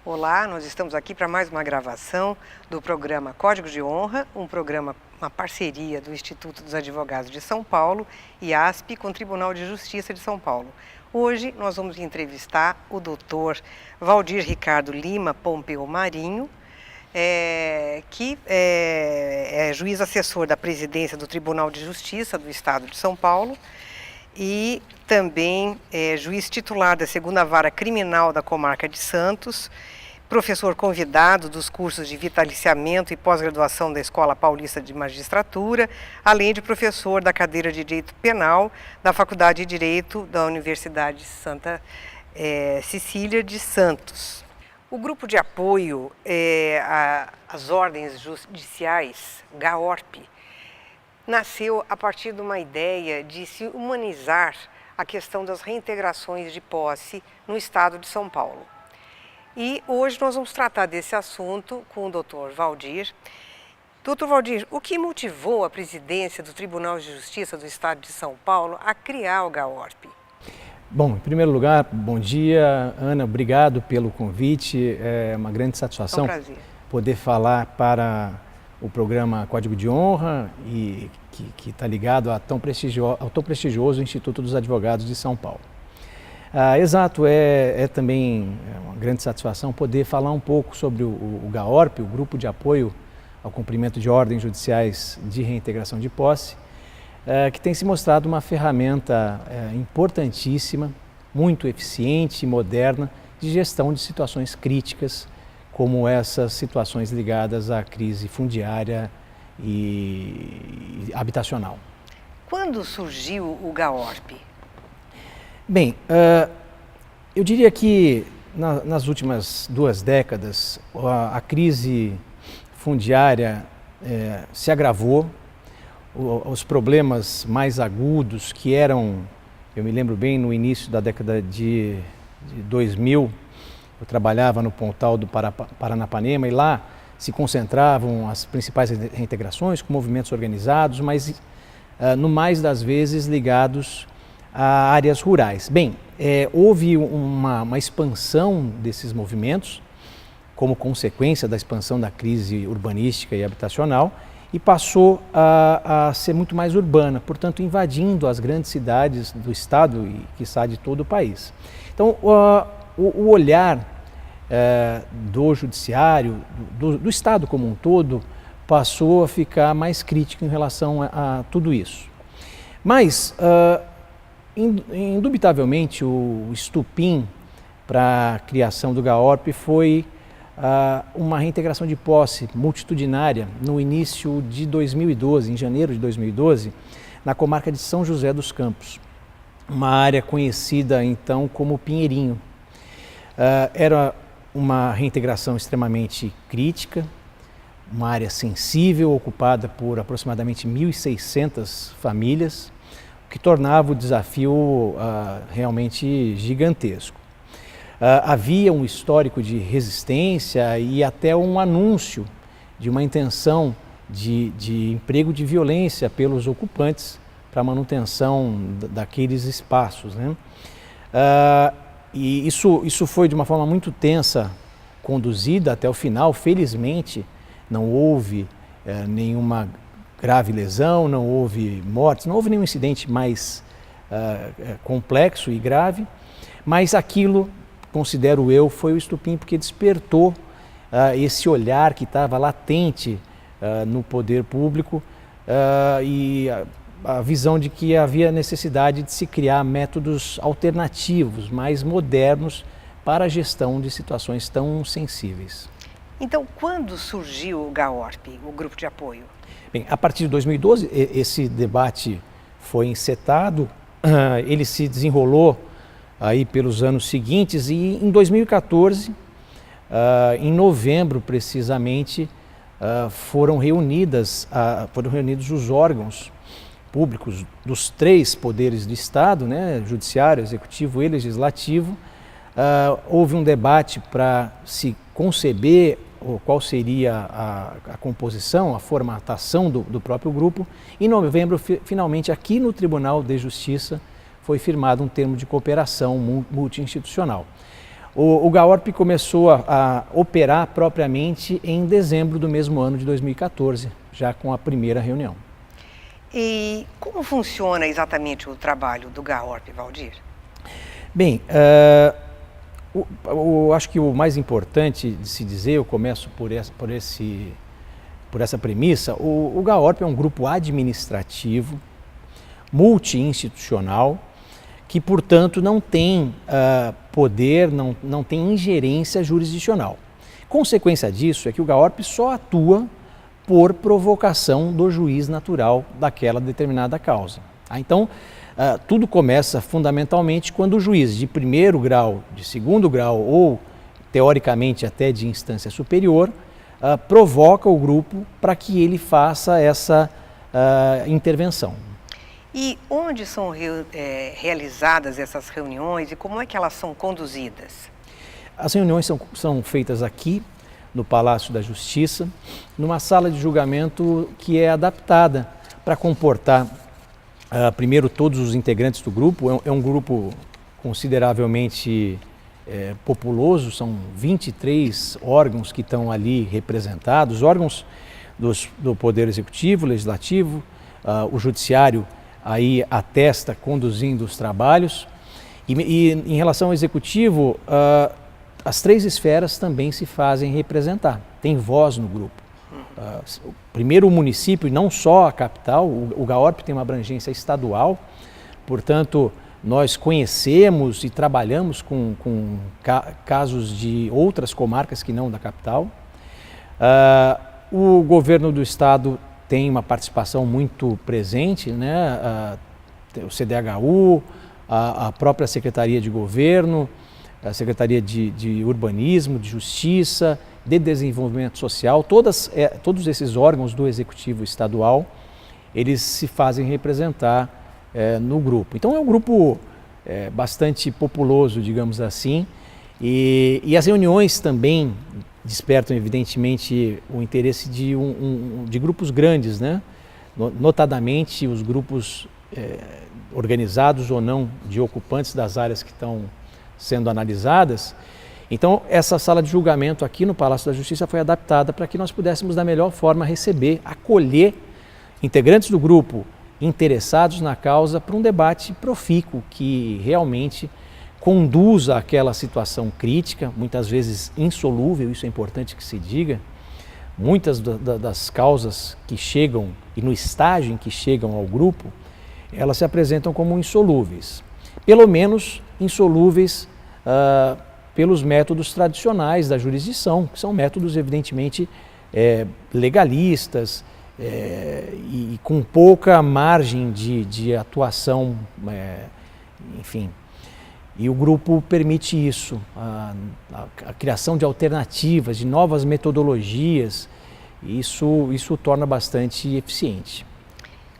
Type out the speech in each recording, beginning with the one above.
Olá, nós estamos aqui para mais uma gravação do programa Código de Honra, uma parceria do Instituto dos Advogados de São Paulo e ASP com o Tribunal de Justiça de São Paulo. Hoje nós vamos entrevistar o doutor Valdir Ricardo Lima Pompeu Marinho, que é juiz assessor da presidência do Tribunal de Justiça do Estado de São Paulo e também é juiz titular da 2ª Vara Criminal da Comarca de Santos, professor convidado dos cursos de vitaliciamento e pós-graduação da Escola Paulista de Magistratura, além de professor da cadeira de Direito Penal da Faculdade de Direito da Universidade Santa Cecília de Santos. O grupo de apoio às ordens judiciais, GAORP, nasceu a partir de uma ideia de se humanizar a questão das reintegrações de posse no estado de São Paulo. E hoje nós vamos tratar desse assunto com o Dr. Valdir. Dr. Valdir, o que motivou a presidência do Tribunal de Justiça do Estado de São Paulo a criar o GAORP? Bom, em primeiro lugar, bom dia, Ana, obrigado pelo convite. É uma grande satisfação poder falar para o programa Código de Honra e que está ligado ao tão prestigioso Instituto dos Advogados de São Paulo. Exato, é também uma grande satisfação poder falar um pouco sobre o GAORP, o Grupo de Apoio ao Cumprimento de Ordens Judiciais de Reintegração de Posse, que tem se mostrado uma ferramenta importantíssima, muito eficiente e moderna de gestão de situações críticas, como essas situações ligadas à crise fundiária e habitacional. Quando surgiu o GAORP? Bem, eu diria que nas últimas 2 décadas a crise fundiária se agravou, os problemas mais agudos que eram, eu me lembro bem, no início da década de 2000, eu trabalhava no Pontal do Paranapanema e lá se concentravam as principais reintegrações com movimentos organizados, mas no mais das vezes ligados a áreas rurais. Bem, houve uma expansão desses movimentos como consequência da expansão da crise urbanística e habitacional e passou a ser muito mais urbana, portanto invadindo as grandes cidades do estado e quiçá de todo o país. Então o olhar do judiciário, do estado como um todo, passou a ficar mais crítico em relação a tudo isso. Mas indubitavelmente o estupim para a criação do GAORP foi uma reintegração de posse multitudinária no início de 2012, em janeiro de 2012, na comarca de São José dos Campos, uma área conhecida então como Pinheirinho. Era uma reintegração extremamente crítica, uma área sensível ocupada por aproximadamente 1.600 famílias, que tornava o desafio realmente gigantesco. Havia um histórico de resistência e até um anúncio de uma intenção de emprego de violência pelos ocupantes para a manutenção daqueles espaços, né? E isso foi de uma forma muito tensa conduzida até o final. Felizmente não houve nenhuma grave lesão, não houve mortes, não houve nenhum incidente mais complexo e grave, mas aquilo, considero eu, foi o estupim porque despertou esse olhar que estava latente no poder público e a visão de que havia necessidade de se criar métodos alternativos, mais modernos, para a gestão de situações tão sensíveis. Então, quando surgiu o GAORP, o Grupo de Apoio? Bem, a partir de 2012, esse debate foi encetado, ele se desenrolou aí pelos anos seguintes e em 2014, em novembro precisamente, foram reunidos os órgãos públicos dos 3 poderes do Estado, né, judiciário, executivo e legislativo. Houve um debate para se conceber qual seria a composição, a formatação do próprio grupo. Em novembro, finalmente, aqui no Tribunal de Justiça, foi firmado um termo de cooperação multi-institucional. O GAORP começou a operar propriamente em dezembro do mesmo ano de 2014, já com a primeira reunião. E como funciona exatamente o trabalho do GAORP, Valdir? Bem, acho que o mais importante de se dizer, eu começo por essa premissa, o GAORP é um grupo administrativo, multi-institucional, que, portanto, não tem poder, não tem ingerência jurisdicional. Consequência disso é que o GAORP só atua por provocação do juiz natural daquela determinada causa. Então, tudo começa fundamentalmente quando o juiz de primeiro grau, de segundo grau ou, teoricamente, até de instância superior, provoca o grupo para que ele faça essa intervenção. E onde são realizadas essas reuniões e como é que elas são conduzidas? As reuniões são feitas aqui, no Palácio da Justiça, numa sala de julgamento que é adaptada para comportar, primeiro, todos os integrantes do grupo. É um grupo consideravelmente populoso, são 23 órgãos que estão ali representados, órgãos do Poder Executivo, Legislativo, o Judiciário aí atesta conduzindo os trabalhos. E em relação ao Executivo, as três esferas também se fazem representar, tem voz no grupo. Primeiro o município, e não só a capital, o GAORP tem uma abrangência estadual, portanto nós conhecemos e trabalhamos com casos de outras comarcas que não da capital. O governo do estado tem uma participação muito presente, né? O CDHU, a própria Secretaria de Governo, a Secretaria de Urbanismo, de Justiça, de Desenvolvimento Social, todos esses órgãos do Executivo Estadual, eles se fazem representar no grupo. Então é um grupo bastante populoso, digamos assim, e as reuniões também despertam evidentemente o interesse de grupos grandes, né? Notadamente os grupos organizados ou não de ocupantes das áreas que estão sendo analisadas. Então essa sala de julgamento aqui no Palácio da Justiça foi adaptada para que nós pudéssemos da melhor forma receber, acolher integrantes do grupo interessados na causa para um debate profícuo que realmente conduza àquela situação crítica, muitas vezes insolúvel, isso é importante que se diga. Muitas das causas que chegam, e no estágio em que chegam ao grupo, elas se apresentam como insolúveis. Pelo menos insolúveis pelos métodos tradicionais da jurisdição, que são métodos evidentemente legalistas e com pouca margem de atuação, enfim. E o grupo permite isso, a criação de alternativas, de novas metodologias, e isso torna bastante eficiente.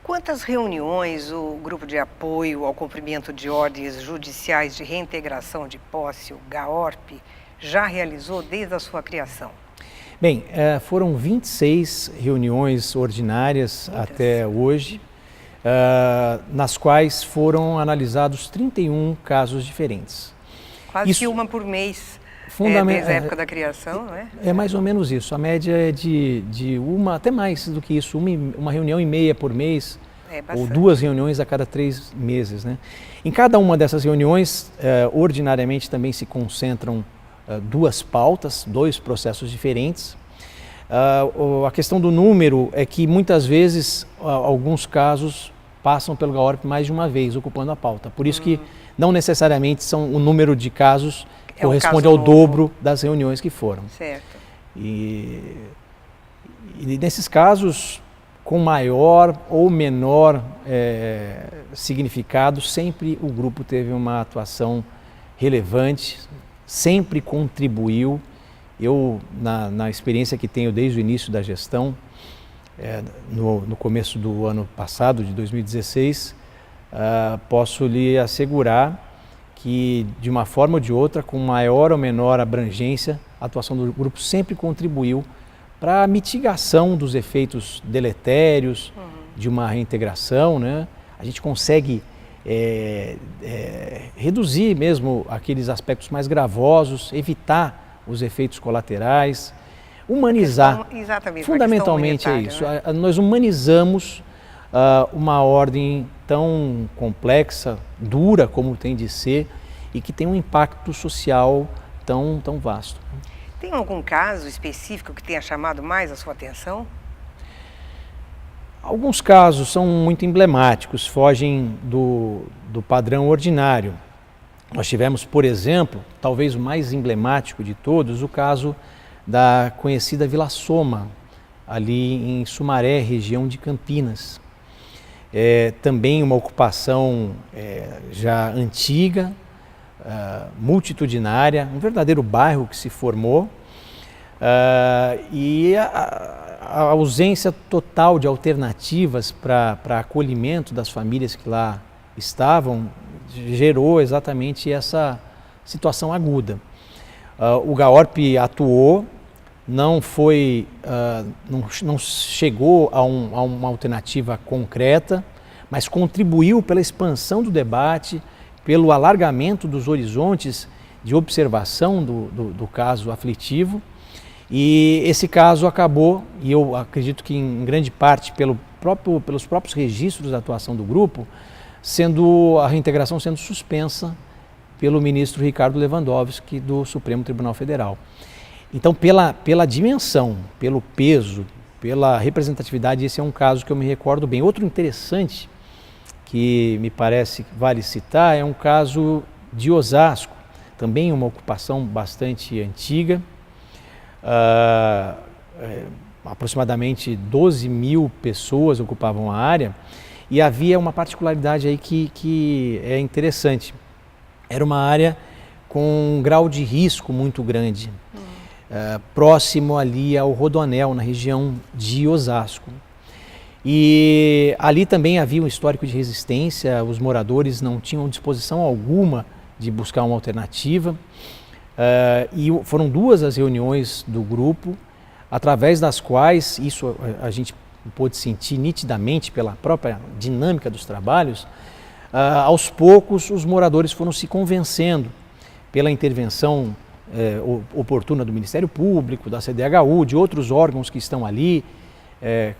Quantas reuniões o Grupo de Apoio ao Cumprimento de Ordens Judiciais de Reintegração de Posse, o GAORP, já realizou desde a sua criação? Bem, foram 26 reuniões ordinárias até hoje, nas quais foram analisados 31 casos diferentes. Quase que uma por mês, desde a época da criação, não é? É mais ou menos isso. A média é de uma, até mais do que isso, uma reunião e meia por mês, ou 2 reuniões a cada 3 meses, né? Em cada uma dessas reuniões, ordinariamente também se concentram 2 pautas, 2 processos diferentes. A questão do número é que muitas vezes alguns casos passam pelo GAORP mais de uma vez, ocupando a pauta. Por isso que não necessariamente o número de casos corresponde ao dobro das reuniões que foram. Certo. E nesses casos, com maior ou menor significado, sempre o grupo teve uma atuação relevante, sempre contribuiu. Eu, na experiência que tenho desde o início da gestão, no começo do ano passado, de 2016, posso lhe assegurar que, de uma forma ou de outra, com maior ou menor abrangência, a atuação do grupo sempre contribuiu para a mitigação dos efeitos deletérios de uma reintegração, né? A gente consegue reduzir mesmo aqueles aspectos mais gravosos, evitar os efeitos colaterais, humanizar. Exatamente. Fundamentalmente é isso. Né? Nós humanizamos uma ordem tão complexa, dura como tem de ser e que tem um impacto social tão vasto. Tem algum caso específico que tenha chamado mais a sua atenção? Alguns casos são muito emblemáticos, fogem do padrão ordinário. Nós tivemos, por exemplo, talvez o mais emblemático de todos, o caso da conhecida Vila Soma, ali em Sumaré, região de Campinas. Também uma ocupação já antiga, multitudinária, um verdadeiro bairro que se formou, e a ausência total de alternativas para acolhimento das famílias que lá estavam gerou exatamente essa situação aguda. O GAORP atuou, não chegou a uma alternativa concreta, mas contribuiu pela expansão do debate, pelo alargamento dos horizontes de observação do caso aflitivo. E esse caso acabou, e eu acredito que em grande parte pelos próprios registros da atuação do grupo, a reintegração sendo suspensa pelo ministro Ricardo Lewandowski do Supremo Tribunal Federal. Então, pela dimensão, pelo peso, pela representatividade, esse é um caso que eu me recordo bem. Outro interessante que me parece que vale citar é um caso de Osasco, também uma ocupação bastante antiga, aproximadamente 12 mil pessoas ocupavam a área, e havia uma particularidade aí que é interessante. Era uma área com um grau de risco muito grande, próximo ali ao Rodoanel, na região de Osasco. E ali também havia um histórico de resistência, os moradores não tinham disposição alguma de buscar uma alternativa. E foram 2 as reuniões do grupo, através das quais, isso a gente pôde sentir nitidamente pela própria dinâmica dos trabalhos, aos poucos os moradores foram se convencendo pela intervenção oportuna do Ministério Público, da CDHU, de outros órgãos que estão ali,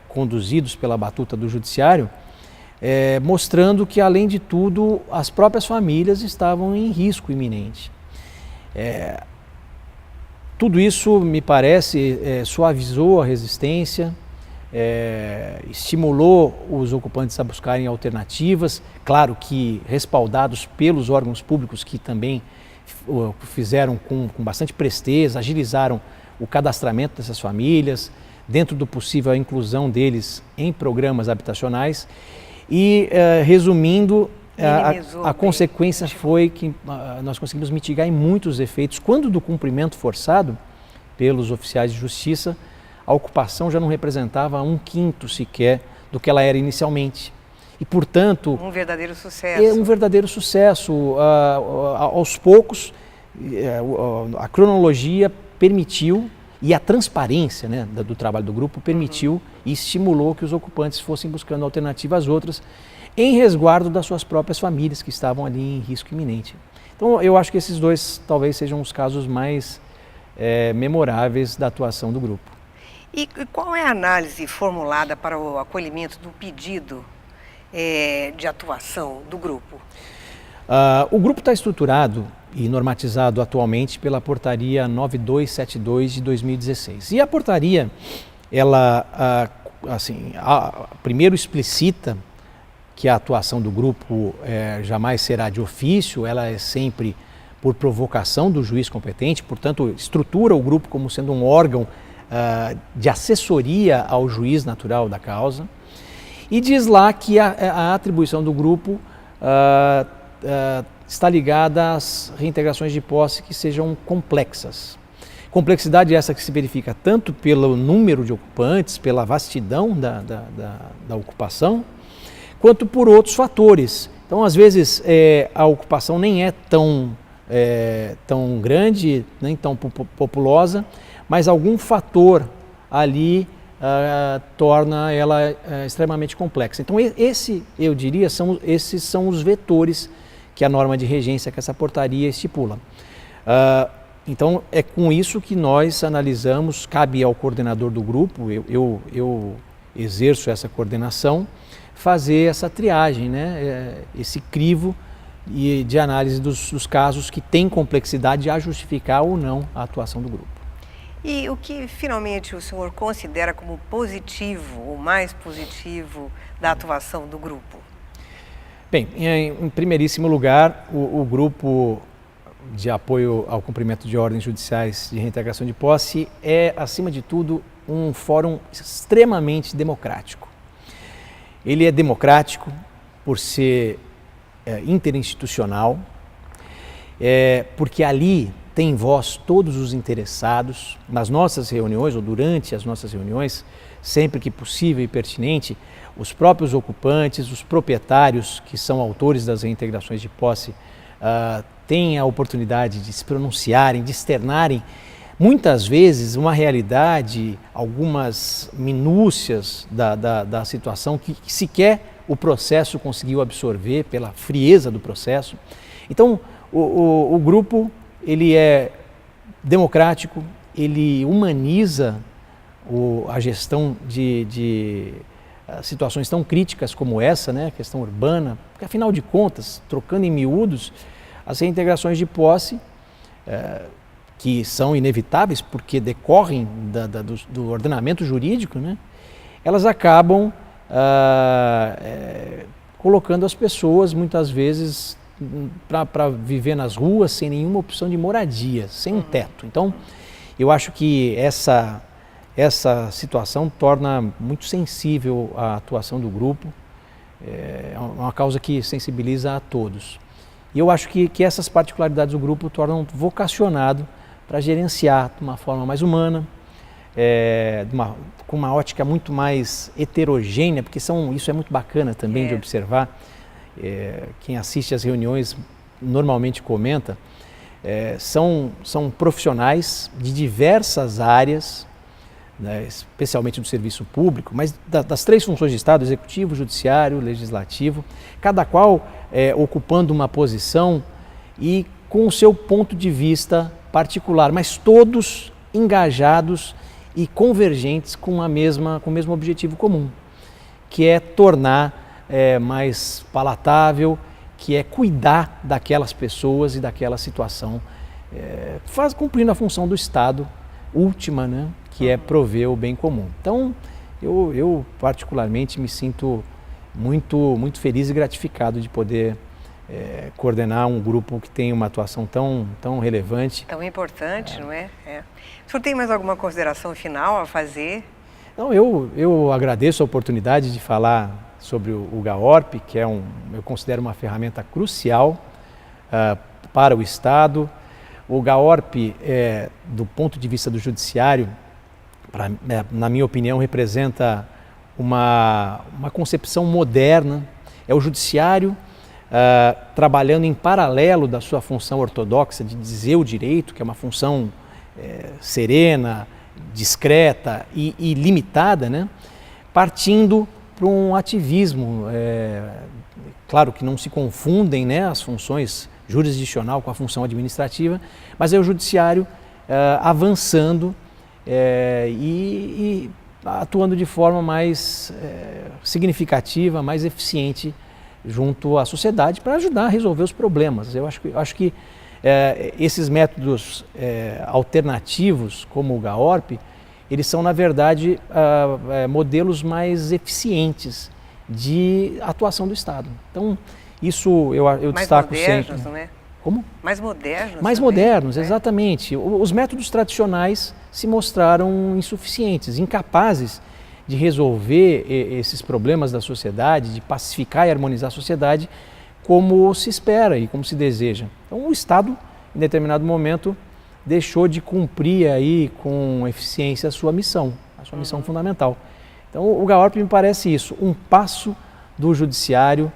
conduzidos pela batuta do Judiciário, mostrando que, além de tudo, as próprias famílias estavam em risco iminente. Tudo isso, me parece, suavizou a resistência, estimulou os ocupantes a buscarem alternativas, claro que respaldados pelos órgãos públicos que também fizeram com bastante presteza, agilizaram o cadastramento dessas famílias, dentro do possível a inclusão deles em programas habitacionais e, resumindo, a consequência foi que nós conseguimos mitigar em muitos efeitos. Quando do cumprimento forçado pelos oficiais de justiça, a ocupação já não representava 1/5 sequer do que ela era inicialmente. E, portanto... Um verdadeiro sucesso. Um verdadeiro sucesso. Aos poucos, a cronologia permitiu, e a transparência, né, do trabalho do grupo permitiu e estimulou que os ocupantes fossem buscando alternativas outras, em resguardo das suas próprias famílias que estavam ali em risco iminente. Então, eu acho que esses 2 talvez sejam os casos mais memoráveis da atuação do grupo. E qual é a análise formulada para o acolhimento do pedido de atuação do grupo? O grupo está estruturado e normatizado atualmente pela Portaria 9272 de 2016. E a portaria, ela, primeiro explicita que a atuação do grupo jamais será de ofício, ela é sempre por provocação do juiz competente, portanto, estrutura o grupo como sendo um órgão de assessoria ao juiz natural da causa, e diz lá que a atribuição do grupo está ligada às reintegrações de posse que sejam complexas. Complexidade essa que se verifica tanto pelo número de ocupantes, pela vastidão da ocupação, quanto por outros fatores. Então, às vezes, a ocupação nem é tão grande, nem tão populosa, mas algum fator ali torna ela extremamente complexa. Então eu diria, esses são os vetores que a norma de regência, que essa portaria estipula. Então é com isso que nós analisamos, cabe ao coordenador do grupo, eu exerço essa coordenação, fazer essa triagem, né? Esse crivo de análise dos casos que têm complexidade a justificar ou não a atuação do grupo. E o que finalmente o senhor considera como positivo, ou mais positivo, da atuação do grupo? Bem, em primeiríssimo lugar, o grupo de apoio ao cumprimento de ordens judiciais de reintegração de posse é, acima de tudo, um fórum extremamente democrático. Ele é democrático por ser interinstitucional, porque ali tem voz todos os interessados. Nas nossas reuniões, ou durante as nossas reuniões, sempre que possível e pertinente, os próprios ocupantes, os proprietários que são autores das reintegrações de posse, têm a oportunidade de se pronunciarem, de externarem, muitas vezes, uma realidade, algumas minúcias da situação que sequer o processo conseguiu absorver pela frieza do processo. Então, o grupo, ele é democrático, ele humaniza a gestão de situações tão críticas como essa, né, a questão urbana, porque afinal de contas, trocando em miúdos, as reintegrações de posse, que são inevitáveis porque decorrem do ordenamento jurídico, né, elas acabam colocando as pessoas muitas vezes para viver nas ruas sem nenhuma opção de moradia, sem um teto. Então, eu acho que essa situação torna muito sensível a atuação do grupo, é uma causa que sensibiliza a todos. E eu acho que essas particularidades do grupo tornam vocacionado para gerenciar de uma forma mais humana, com uma ótica muito mais heterogênea, porque isso é muito bacana também de observar. Quem assiste às reuniões normalmente comenta, são profissionais de diversas áreas, né, especialmente do serviço público, mas das três funções de Estado, executivo, judiciário, legislativo, cada qual ocupando uma posição e com o seu ponto de vista particular, mas todos engajados e convergentes com o mesmo objetivo comum, que é tornar mais palatável, que é cuidar daquelas pessoas e daquela situação, cumprindo a função do Estado última, né, que é prover o bem comum. Então, eu particularmente me sinto muito feliz e gratificado de poder coordenar um grupo que tem uma atuação tão relevante. Tão importante, não é? O senhor tem mais alguma consideração final a fazer? Não, eu agradeço a oportunidade de falar sobre o GAORP, que eu considero uma ferramenta crucial para o Estado. O GAORP, do ponto de vista do judiciário, na minha opinião, representa uma concepção moderna. É o judiciário trabalhando em paralelo da sua função ortodoxa de dizer o direito, que é uma função serena, discreta e limitada, né? Partindo para um ativismo. Claro que não se confundem, né, as funções jurisdicional com a função administrativa, mas é o judiciário avançando e atuando de forma mais significativa, mais eficiente junto à sociedade para ajudar a resolver os problemas. Eu acho que esses métodos alternativos, como o GAORP, eles são, na verdade, modelos mais eficientes de atuação do Estado. Então, isso eu destaco sempre. Mais modernos, não é? Como? Mais modernos. Mais também, modernos, exatamente. Os métodos tradicionais se mostraram insuficientes, incapazes de resolver esses problemas da sociedade, de pacificar e harmonizar a sociedade como se espera e como se deseja. Então, o Estado, em determinado momento, deixou de cumprir aí com eficiência a sua missão fundamental. Então, o GAORP me parece isso, um passo do judiciário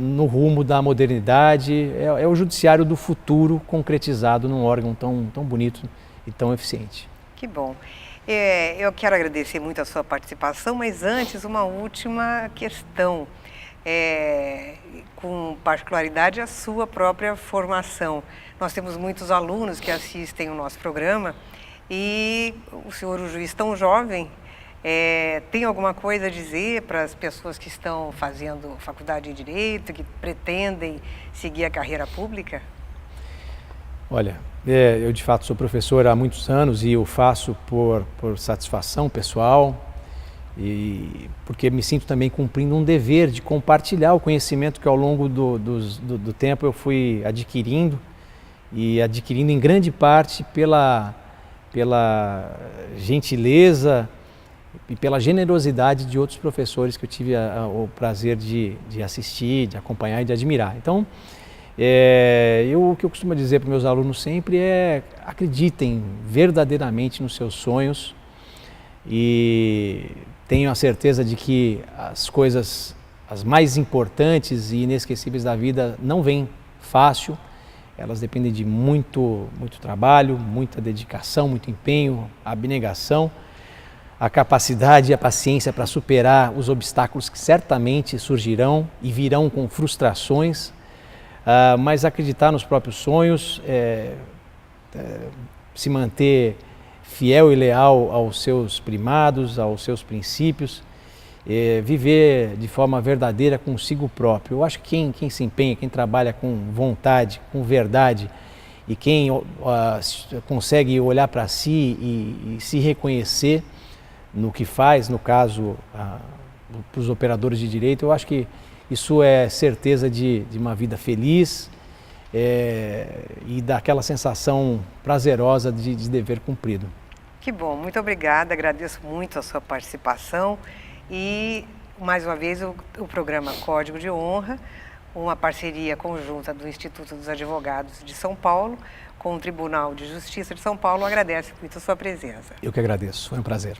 no rumo da modernidade, é o judiciário do futuro concretizado num órgão tão bonito e tão eficiente. Que bom. Eu quero agradecer muito a sua participação, mas antes uma última questão, com particularidade a sua própria formação. Nós temos muitos alunos que assistem o nosso programa e o senhor, o juiz tão jovem, tem alguma coisa a dizer para as pessoas que estão fazendo faculdade de Direito, que pretendem seguir a carreira pública? Olha, eu de fato sou professor há muitos anos e eu faço por satisfação pessoal e porque me sinto também cumprindo um dever de compartilhar o conhecimento que ao longo do tempo eu fui adquirindo e adquirindo em grande parte pela gentileza e pela generosidade de outros professores que eu tive o prazer de assistir, de acompanhar e de admirar. Então, o que eu costumo dizer para meus alunos sempre é: acreditem verdadeiramente nos seus sonhos e tenham a certeza de que as coisas, as mais importantes e inesquecíveis da vida não vêm fácil, elas dependem de muito trabalho, muita dedicação, muito empenho, abnegação, a capacidade e a paciência para superar os obstáculos que certamente surgirão e virão com frustrações. Mas acreditar nos próprios sonhos, se manter fiel e leal aos seus primados, aos seus princípios, viver de forma verdadeira consigo próprio. Eu acho que quem se empenha, quem trabalha com vontade, com verdade e quem consegue olhar para si e se reconhecer no que faz, no caso, para os operadores de direito, eu acho que isso é certeza de uma vida feliz e daquela sensação prazerosa de dever cumprido. Que bom, muito obrigada, agradeço muito a sua participação e, mais uma vez, o programa Código de Honra, uma parceria conjunta do Instituto dos Advogados de São Paulo com o Tribunal de Justiça de São Paulo, agradece muito a sua presença. Eu que agradeço, foi um prazer.